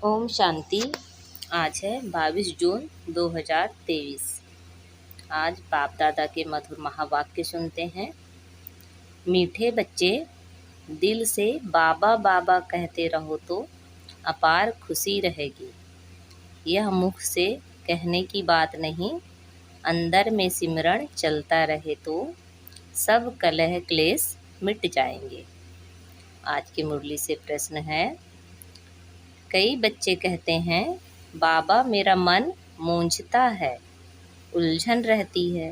ओम शांति। आज है 22 जून 2023। आज बाप दादा के मधुर महावाक्य सुनते हैं। मीठे बच्चे, दिल से बाबा बाबा कहते रहो तो अपार खुशी रहेगी। यह मुख से कहने की बात नहीं, अंदर में सिमरण चलता रहे तो सब कलह क्लेश मिट जाएंगे। आज की मुरली से प्रश्न है, कई बच्चे कहते हैं बाबा मेरा मन मूंझता है, उलझन रहती है,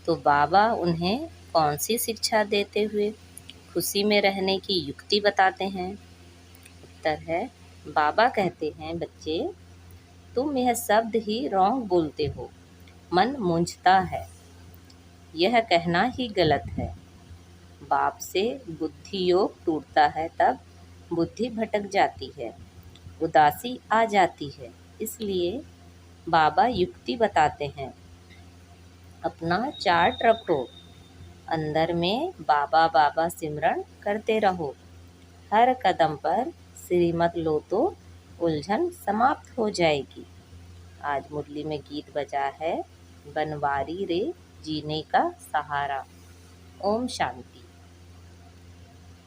तो बाबा उन्हें कौन सी शिक्षा देते हुए खुशी में रहने की युक्ति बताते हैं? उत्तर है, बाबा कहते हैं बच्चे, तुम यह शब्द ही रॉन्ग बोलते हो, मन मूंझता है, यह कहना ही गलत है। बाप से बुद्धि योग टूटता है तब बुद्धि भटक जाती है, उदासी आ जाती है। इसलिए बाबा युक्ति बताते हैं। अपना चार्ट रखो, अंदर में बाबा बाबा सिमरन करते रहो, हर कदम पर श्रीमत लो तो उलझन समाप्त हो जाएगी। आज मुरली में गीत बजा है, बनवारी रे जीने का सहारा। ओम शांति।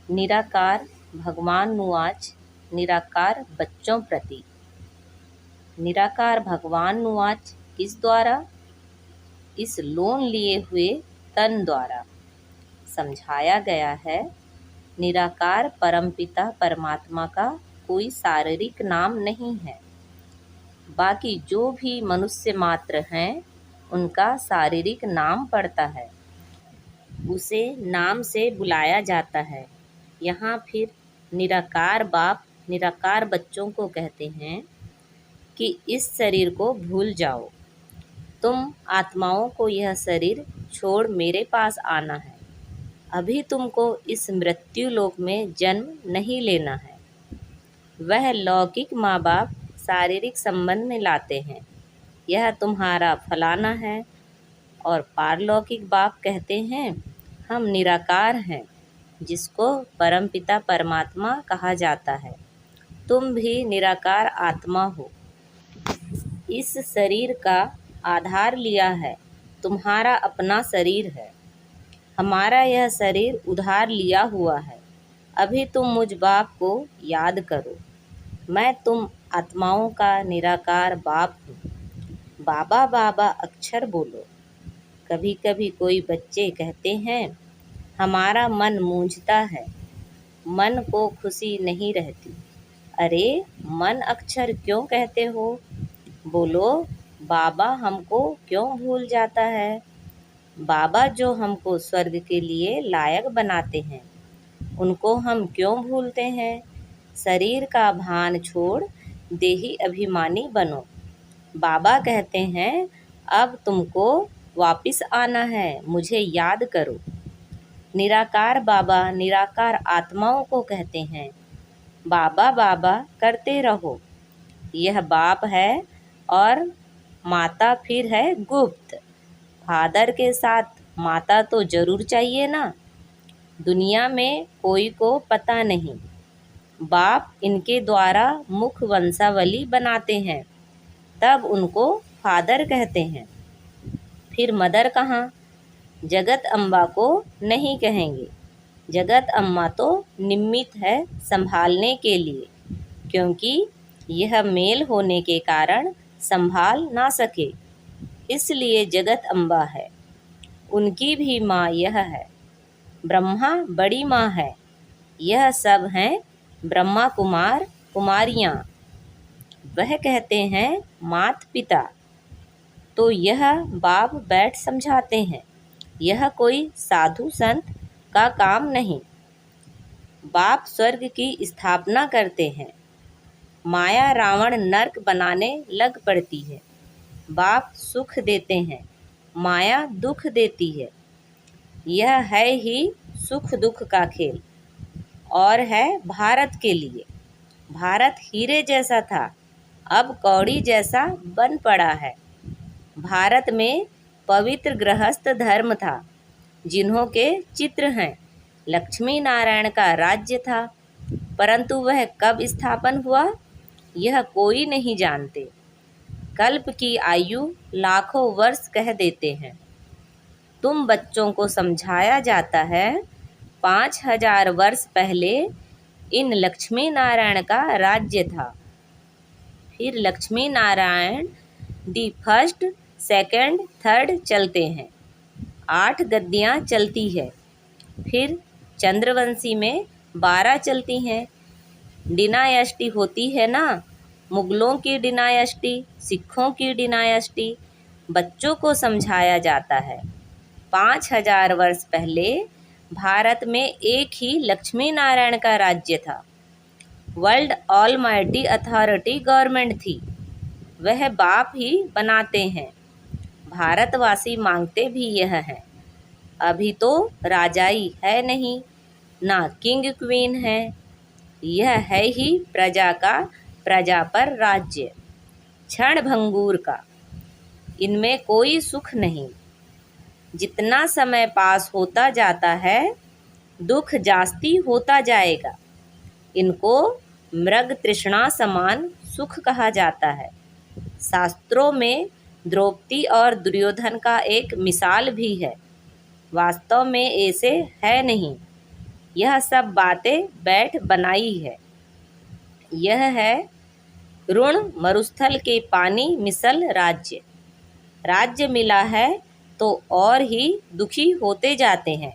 निराकार भगवान नुआज निराकार बच्चों प्रति। निराकार भगवान नुआज किस द्वारा? इस लोन लिए हुए तन द्वारा। समझाया गया है, निराकार परमपिता परमात्मा का कोई शारीरिक नाम नहीं है। बाकी जो भी मनुष्य मात्र हैं उनका शारीरिक नाम पड़ता है, उसे नाम से बुलाया जाता है। यहाँ फिर निराकार बाप निराकार बच्चों को कहते हैं कि इस शरीर को भूल जाओ, तुम आत्माओं को यह शरीर छोड़ मेरे पास आना है। अभी तुमको इस मृत्यु लोक में जन्म नहीं लेना है। वह लौकिक माँ बाप शारीरिक संबंध में लाते हैं, यह तुम्हारा फलाना है, और पारलौकिक बाप कहते हैं हम निराकार हैं, जिसको परमपिता परमात्मा कहा जाता है। तुम भी निराकार आत्मा हो। इस शरीर का आधार लिया है, तुम्हारा अपना शरीर है। हमारा यह शरीर उधार लिया हुआ है। अभी तुम मुझ बाप को याद करो, मैं तुम आत्माओं का निराकार बाप हूँ। बाबा बाबा अक्षर बोलो। कभी कभी कोई बच्चे कहते हैं हमारा मन मूंझता है, मन को खुशी नहीं रहती। अरे मन अक्षर क्यों कहते हो? बोलो बाबा हमको क्यों भूल जाता है? बाबा जो हमको स्वर्ग के लिए लायक बनाते हैं, उनको हम क्यों भूलते हैं? शरीर का भान छोड़ देही अभिमानी बनो। बाबा कहते हैं अब तुमको वापिस आना है, मुझे याद करो। निराकार बाबा निराकार आत्माओं को कहते हैं बाबा बाबा करते रहो। यह बाप है और माता फिर है गुप्त। फादर के साथ माता तो जरूर चाहिए ना। दुनिया में कोई को पता नहीं। बाप इनके द्वारा मुख वंशावली बनाते हैं, तब उनको फादर कहते हैं। फिर मदर कहाँ? जगत अम्बा को नहीं कहेंगे। जगत अम्मा तो निमित्त है संभालने के लिए, क्योंकि यह मेल होने के कारण संभाल ना सके, इसलिए जगत अम्बा है। उनकी भी माँ यह है। ब्रह्मा बड़ी माँ है। यह सब हैं ब्रह्मा कुमार कुमारियाँ। वह कहते हैं मात पिता, तो यह बाप बैठ समझाते हैं। यह कोई साधु संत का काम नहीं। बाप स्वर्ग की स्थापना करते हैं। माया रावण नरक बनाने लग पड़ती है। बाप सुख देते हैं, माया दुख देती है। यह है ही सुख दुख का खेल, और है भारत के लिए। भारत हीरे जैसा था, अब कौड़ी जैसा बन पड़ा है। भारत में पवित्र गृहस्थ धर्म था, जिन्हों के चित्र हैं। लक्ष्मी नारायण का राज्य था, परंतु वह कब स्थापन हुआ? यह कोई नहीं जानते। कल्प की आयु लाखों वर्ष कह देते हैं। तुम बच्चों को समझाया जाता है 5000 वर्ष पहले इन लक्ष्मी नारायण का राज्य था। फिर Lakshmi Narayan the first, second, third चलते हैं। 8 गद्दियाँ चलती है। फिर चंद्रवंशी में 12 चलती हैं। डिनायस्टी होती है ना, मुगलों की डिनायस्टी, सिखों की डिनायस्टी। बच्चों को समझाया जाता है 5000 वर्ष पहले भारत में एक ही लक्ष्मी नारायण का राज्य था। वर्ल्ड ऑलमाइटी अथॉरिटी गवर्नमेंट थी। वह बाप ही बनाते हैं। भारतवासी मांगते भी यह है। अभी तो राजाई है नहीं, ना किंग क्वीन है। यह है ही प्रजा का प्रजा पर राज्य, क्षण भंगूर का। इनमें कोई सुख नहीं। जितना समय पास होता जाता है, दुख जास्ती होता जाएगा। इनको मृग तृष्णा समान सुख कहा जाता है। शास्त्रों में द्रौपदी और दुर्योधन का एक मिसाल भी है। वास्तव में ऐसे है नहीं। यह सब बातें बैठ बनाई है। यह है ऋण मरुस्थल के पानी मिसल राज्य। राज्य मिला है तो और ही दुखी होते जाते हैं।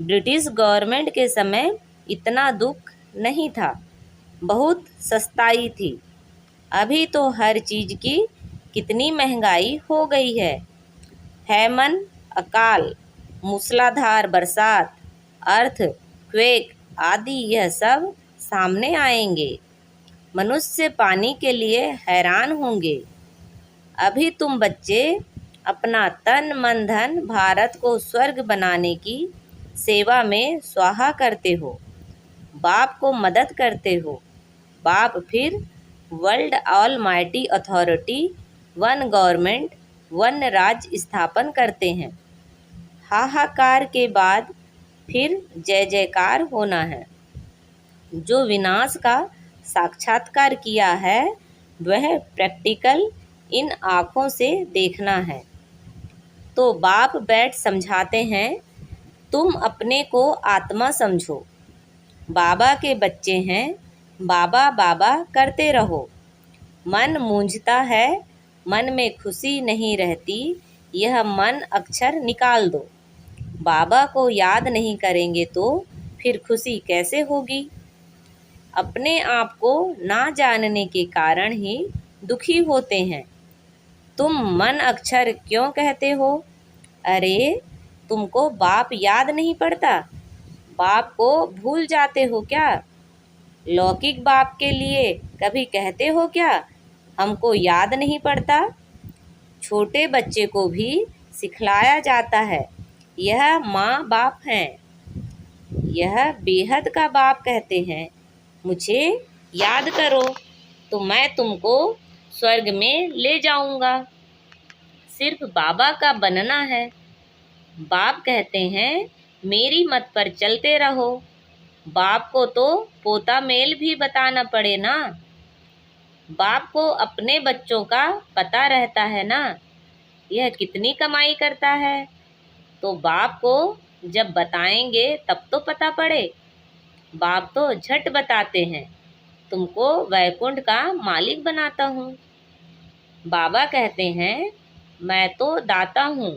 ब्रिटिश गवर्नमेंट के समय इतना दुख नहीं था, बहुत सस्ताई थी। अभी तो हर चीज़ की कितनी महंगाई हो गई है। हैमन, अकाल, मूसलाधार बरसात, अर्थ क्वेक आदि यह सब सामने आएंगे। मनुष्य पानी के लिए हैरान होंगे। अभी तुम बच्चे अपना तन मन धन भारत को स्वर्ग बनाने की सेवा में स्वाहा करते हो। बाप को मदद करते हो। बाप फिर world almighty authority, one government, one राज्य स्थापन करते हैं। हाहाकार के बाद फिर जय जयकार होना है। जो विनाश का साक्षात्कार किया है वह प्रैक्टिकल इन आँखों से देखना है। तो बाप बैठ समझाते हैं, तुम अपने को आत्मा समझो। बाबा के बच्चे हैं, बाबा बाबा करते रहो। मन मूंझता है, मन में खुशी नहीं रहती, यह मन अक्षर निकाल दो। बाबा को याद नहीं करेंगे तो फिर खुशी कैसे होगी? अपने आप को ना जानने के कारण ही दुखी होते हैं। तुम मन अक्षर क्यों कहते हो? अरे, तुमको बाप याद नहीं पड़ता? बाप को भूल जाते हो क्या? लौकिक बाप के लिए कभी कहते हो क्या, हमको याद नहीं पड़ता? छोटे बच्चे को भी सिखलाया जाता है, यह माँ बाप हैं, यह बेहद का बाप कहते हैं। मुझे याद करो तो मैं तुमको स्वर्ग में ले जाऊंगा। सिर्फ बाबा का बनना है। बाप कहते हैं, मेरी मत पर चलते रहो। बाप को तो पोता मेल भी बताना पड़े ना। बाप को अपने बच्चों का पता रहता है ना, यह कितनी कमाई करता है। तो बाप को जब बताएंगे तब तो पता पड़े। बाप तो झट बताते हैं, तुमको वैकुंठ का मालिक बनाता हूँ। बाबा कहते हैं, मैं तो दाता हूँ,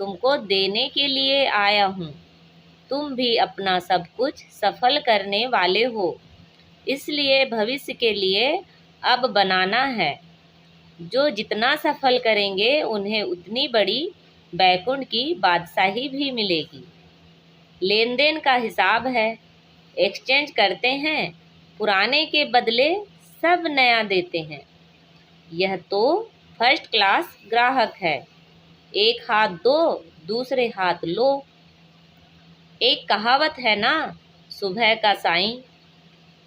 तुमको देने के लिए आया हूँ। तुम भी अपना सब कुछ सफल करने वाले हो, इसलिए भविष्य के लिए अब बनाना है। जो जितना सफल करेंगे उन्हें उतनी बड़ी वैकुंठ की बादशाही भी मिलेगी। लेन देन का हिसाब है, एक्सचेंज करते हैं, पुराने के बदले सब नया देते हैं। यह तो फर्स्ट क्लास ग्राहक है। एक हाथ दो, दूसरे हाथ लो। एक कहावत है ना, सुबह का साईं।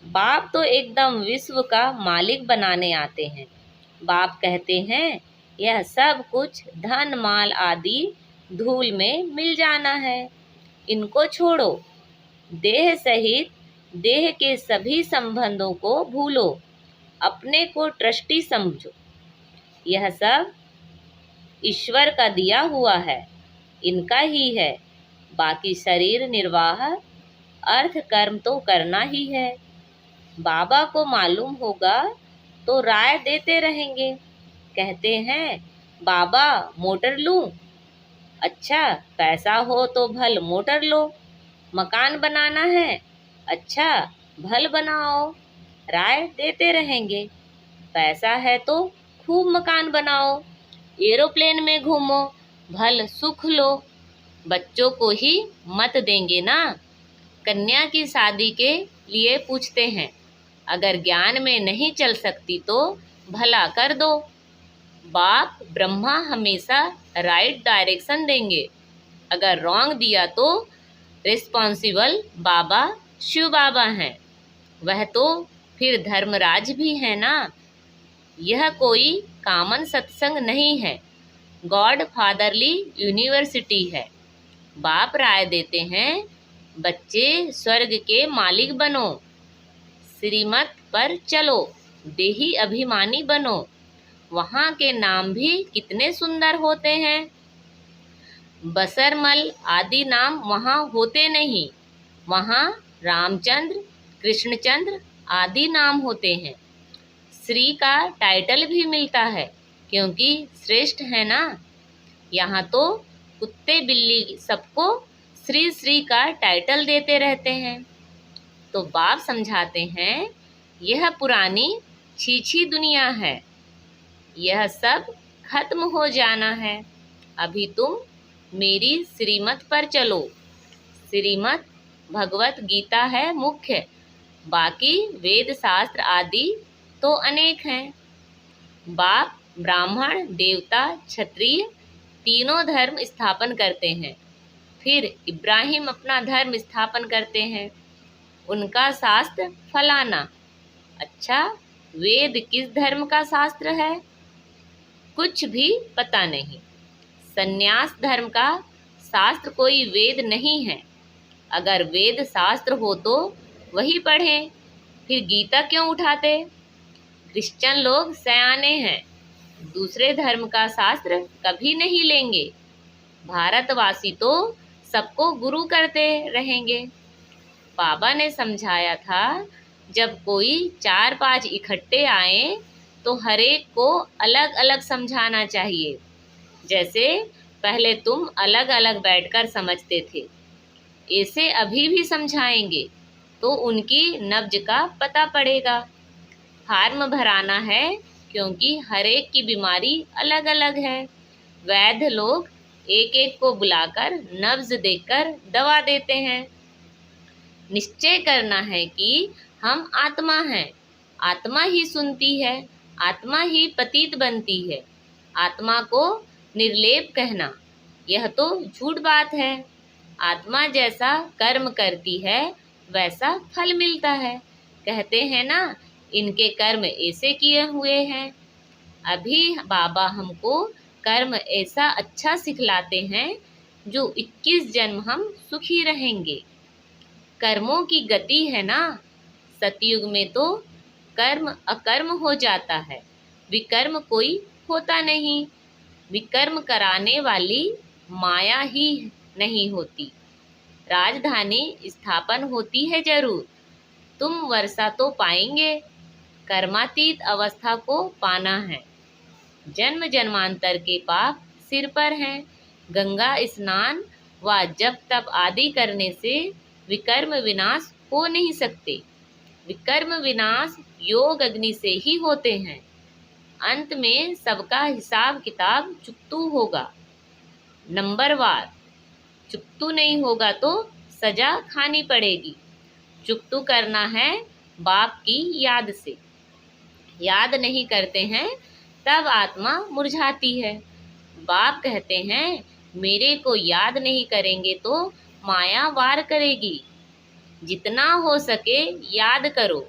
बाप तो एकदम विश्व का मालिक बनाने आते हैं। बाप कहते हैं, यह सब कुछ धन माल आदि धूल में मिल जाना है, इनको छोड़ो। देह सहित देह के सभी संबंधों को भूलो। अपने को ट्रस्टी समझो। यह सब ईश्वर का दिया हुआ है, इनका ही है। बाकी शरीर निर्वाह, अर्थ कर्म तो करना ही है। बाबा को मालूम होगा तो राय देते रहेंगे। कहते हैं बाबा मोटर लूं? अच्छा, पैसा हो तो भल मोटर लो। मकान बनाना है? अच्छा, भल बनाओ। राय देते रहेंगे। पैसा है तो खूब मकान बनाओ, एरोप्लेन में घूमो, भल सुख लो। बच्चों को ही मत देंगे ना। कन्या की शादी के लिए पूछते हैं, अगर ज्ञान में नहीं चल सकती तो भला कर दो। बाप ब्रह्मा हमेशा राइट डायरेक्शन देंगे, अगर रॉन्ग दिया तो रिस्पॉन्सिबल बाबा शिव बाबा हैं। वह तो फिर धर्मराज भी है ना। यह कोई कॉमन सत्संग नहीं है, गॉड फादरली यूनिवर्सिटी है। बाप राय देते हैं, बच्चे स्वर्ग के मालिक बनो, श्रीमत पर चलो, देही अभिमानी बनो। वहाँ के नाम भी कितने सुंदर होते हैं। बसरमल आदि नाम वहाँ होते नहीं, वहाँ रामचंद्र, कृष्णचंद्र आदि नाम होते हैं। श्री का टाइटल भी मिलता है, क्योंकि श्रेष्ठ है ना। यहाँ तो कुत्ते बिल्ली सबको श्री श्री का टाइटल देते रहते हैं। तो बाप समझाते हैं, यह पुरानी छीछी दुनिया है, यह सब खत्म हो जाना है। अभी तुम मेरी श्रीमत पर चलो। श्रीमत भगवत गीता है मुख्य, बाकी वेद शास्त्र आदि तो अनेक हैं। बाप ब्राह्मण, देवता, क्षत्रिय तीनों धर्म स्थापन करते हैं। फिर इब्राहिम अपना धर्म स्थापन करते हैं, उनका शास्त्र फलाना। अच्छा, वेद किस धर्म का शास्त्र है? कुछ भी पता नहीं। संन्यास धर्म का शास्त्र कोई वेद नहीं है। अगर वेद शास्त्र हो तो वही पढ़ें, फिर गीता क्यों उठाते? क्रिश्चियन लोग सयाने हैं, दूसरे धर्म का शास्त्र कभी नहीं लेंगे। भारतवासी तो सबको गुरु करते रहेंगे। बाबा ने समझाया था, जब कोई 4-5 इकट्ठे आए तो हरेक को अलग अलग समझाना चाहिए। जैसे पहले तुम अलग अलग बैठकर समझते थे, ऐसे अभी भी समझाएंगे तो उनकी नब्ज का पता पड़ेगा। फार्म भराना है, क्योंकि हरेक की बीमारी अलग अलग है। वैद्य लोग एक एक को बुलाकर नब्ज देकर दवा देते हैं। निश्चय करना है कि हम आत्मा हैं, आत्मा ही सुनती है, आत्मा ही पतित बनती है। आत्मा को निर्लेप कहना, यह तो झूठ बात है। आत्मा जैसा कर्म करती है वैसा फल मिलता है। कहते हैं ना, इनके कर्म ऐसे किए हुए हैं। अभी बाबा हमको कर्म ऐसा अच्छा सिखलाते हैं जो 21 जन्म हम सुखी रहेंगे। कर्मों की गति है ना। सतयुग में तो कर्म अकर्म हो जाता है, विकर्म कोई होता नहीं। विकर्म कराने वाली माया ही नहीं होती। राजधानी स्थापन होती है जरूर, तुम वर्षा तो पाएंगे। कर्मातीत अवस्था को पाना है। जन्म जन्मांतर के पाप सिर पर हैं। गंगा स्नान व जप तप आदि करने से विकर्म विनाश हो नहीं सकते। विकर्म विनाश योग अग्नि से ही होते हैं। अंत में सबका हिसाब किताब चुकतू होगा, नंबरवार। चुकतू नहीं होगा तो सजा खानी पड़ेगी। चुकतू करना है बाप की याद से। याद नहीं करते हैं तब आत्मा मुरझाती है। बाप कहते हैं, मेरे को याद नहीं करेंगे तो माया वार करेगी। जितना हो सके याद करो।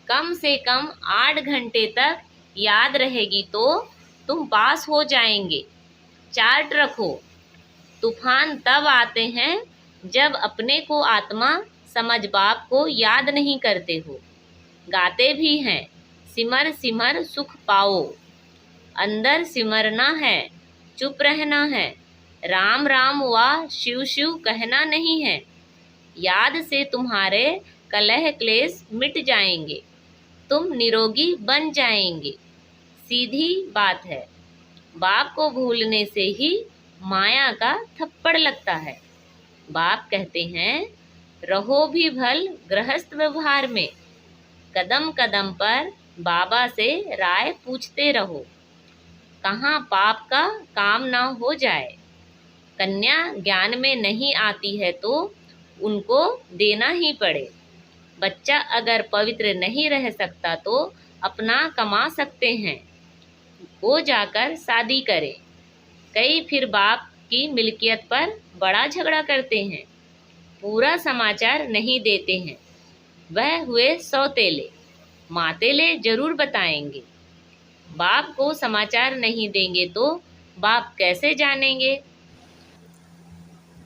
कम से कम 8 घंटे तक याद रहेगी तो तुम पास हो जाएंगे। चार्ट रखो। तूफान तब आते हैं जब अपने को आत्मा समझ बाप को याद नहीं करते हो। गाते भी हैं, सिमर सिमर सुख पाओ। अंदर सिमरना है, चुप रहना है, राम राम व शिव शिव कहना नहीं है। याद से तुम्हारे कलह क्लेश मिट जाएंगे, तुम निरोगी बन जाएंगे। सीधी बात है, बाप को भूलने से ही माया का थप्पड़ लगता है। बाप कहते हैं, रहो भी भल गृहस्थ व्यवहार में, कदम कदम पर बाबा से राय पूछते रहो, कहाँ पाप का काम ना हो जाए। कन्या ज्ञान में नहीं आती है तो उनको देना ही पड़े। बच्चा अगर पवित्र नहीं रह सकता तो अपना कमा सकते हैं, वो जाकर शादी करे। कई फिर बाप की मिल्कियत पर बड़ा झगड़ा करते हैं, पूरा समाचार नहीं देते हैं। वह हुए सौतेले, मातेले जरूर बताएंगे। बाप को समाचार नहीं देंगे तो बाप कैसे जानेंगे।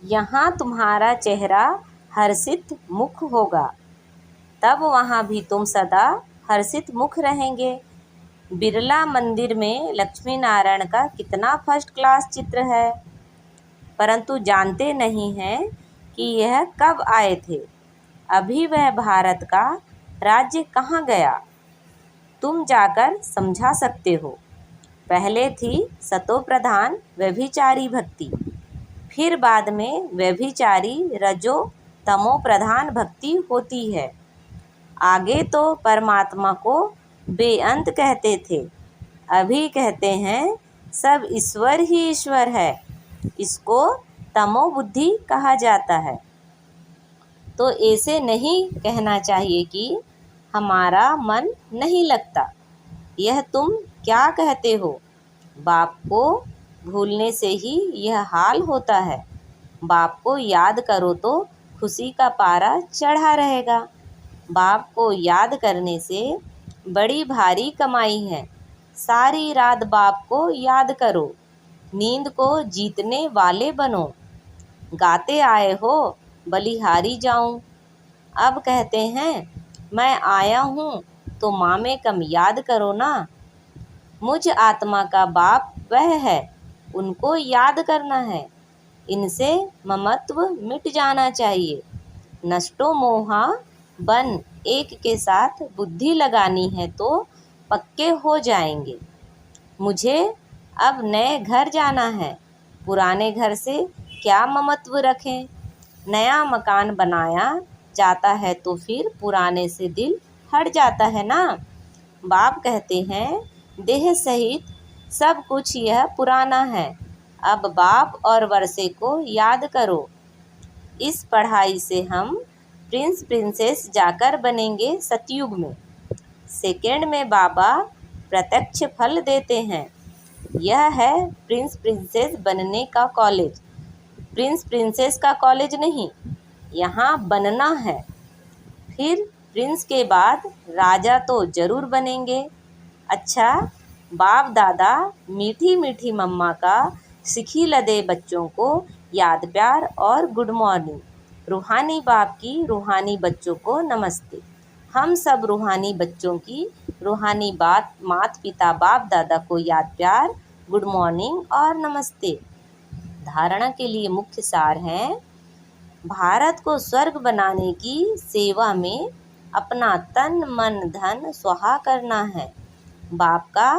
यहाँ तुम्हारा चेहरा हर्षित मुख होगा, तब वहाँ भी तुम सदा हर्षित मुख रहेंगे। बिरला मंदिर में लक्ष्मी नारायण का कितना फर्स्ट क्लास चित्र है, परंतु जानते नहीं हैं कि यह कब आए थे। अभी वह भारत का राज्य कहाँ गया, तुम जाकर समझा सकते हो। पहले थी सतोप्रधान व्यभिचारी भक्ति, फिर बाद में व्यभिचारी रजो तमो प्रधान भक्ति होती है। आगे तो परमात्मा को बेअंत कहते थे, अभी कहते हैं सब ईश्वर ही ईश्वर है। इसको तमो बुद्धि कहा जाता है। तो ऐसे नहीं कहना चाहिए कि हमारा मन नहीं लगता। यह तुम क्या कहते हो। बाप को भूलने से ही यह हाल होता है। बाप को याद करो तो खुशी का पारा चढ़ा रहेगा। बाप को याद करने से बड़ी भारी कमाई है। सारी रात बाप को याद करो, नींद को जीतने वाले बनो। गाते आए हो बलिहारी जाऊं, अब कहते हैं मैं आया हूँ तो माँ में कम याद करो ना। मुझ आत्मा का बाप वह है, उनको याद करना है। इनसे ममत्व मिट जाना चाहिए। नष्टो मोहा बन एक के साथ बुद्धि लगानी है तो पक्के हो जाएंगे। मुझे अब नए घर जाना है, पुराने घर से क्या ममत्व रखें। नया मकान बनाया जाता है तो फिर पुराने से दिल हट जाता है ना। बाप कहते हैं देह सहित सब कुछ यह पुराना है, अब बाप और वर्षे को याद करो। इस पढ़ाई से हम प्रिंस प्रिंसेस जाकर बनेंगे सतयुग में। सेकंड में बाबा प्रत्यक्ष फल देते हैं। यह है प्रिंस प्रिंसेस बनने का कॉलेज। प्रिंस प्रिंसेस का कॉलेज नहीं, यहाँ बनना है। फिर प्रिंस के बाद राजा तो जरूर बनेंगे। अच्छा, बाप दादा मीठी मीठी मम्मा का सिखी लदे बच्चों को याद प्यार और गुड मॉर्निंग। रूहानी बाप की रूहानी बच्चों को नमस्ते। हम सब रूहानी बच्चों की रूहानी बात माता पिता बाप दादा को याद प्यार, गुड मॉर्निंग और नमस्ते। धारणा के लिए मुख्य सार हैं, भारत को स्वर्ग बनाने की सेवा में अपना तन मन धन स्वाहा करना है। बाप का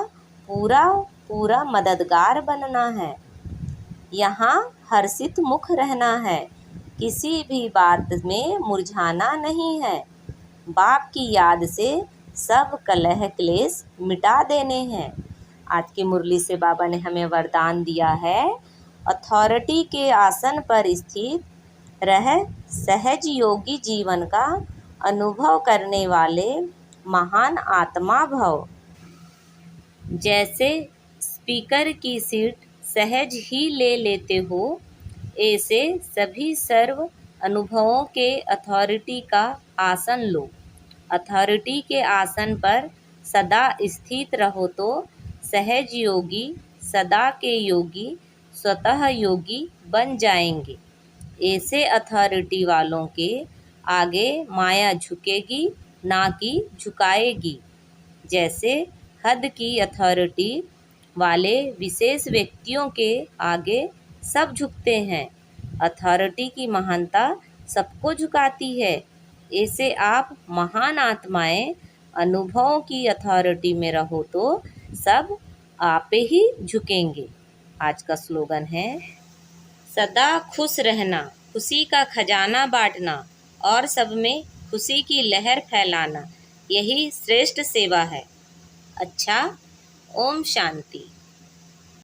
पूरा पूरा मददगार बनना है। यहाँ हर्षित मुख रहना है, किसी भी बात में मुरझाना नहीं है। बाप की याद से सब कलह क्लेश मिटा देने हैं। आज की मुरली से बाबा ने हमें वरदान दिया है, अथॉरिटी के आसन पर स्थित रह सहज योगी जीवन का अनुभव करने वाले महान आत्मा भव। जैसे स्पीकर की सीट सहज ही ले लेते हो, ऐसे सभी सर्व अनुभवों के अथॉरिटी का आसन लो। अथॉरिटी के आसन पर सदा स्थित रहो तो सहज योगी सदा के योगी स्वतः योगी बन जाएंगे। ऐसे अथॉरिटी वालों के आगे माया झुकेगी ना कि झुकाएगी। जैसे हद की अथॉरिटी वाले विशेष व्यक्तियों के आगे सब झुकते हैं। अथॉरिटी की महानता सबको झुकाती है। ऐसे आप महान आत्माएं अनुभवों की अथॉरिटी में रहो तो सब आप ही झुकेंगे। आज का स्लोगन है, सदा खुश रहना, खुशी का खजाना बांटना और सब में खुशी की लहर फैलाना, यही श्रेष्ठ सेवा है। अच्छा, ओम शांति।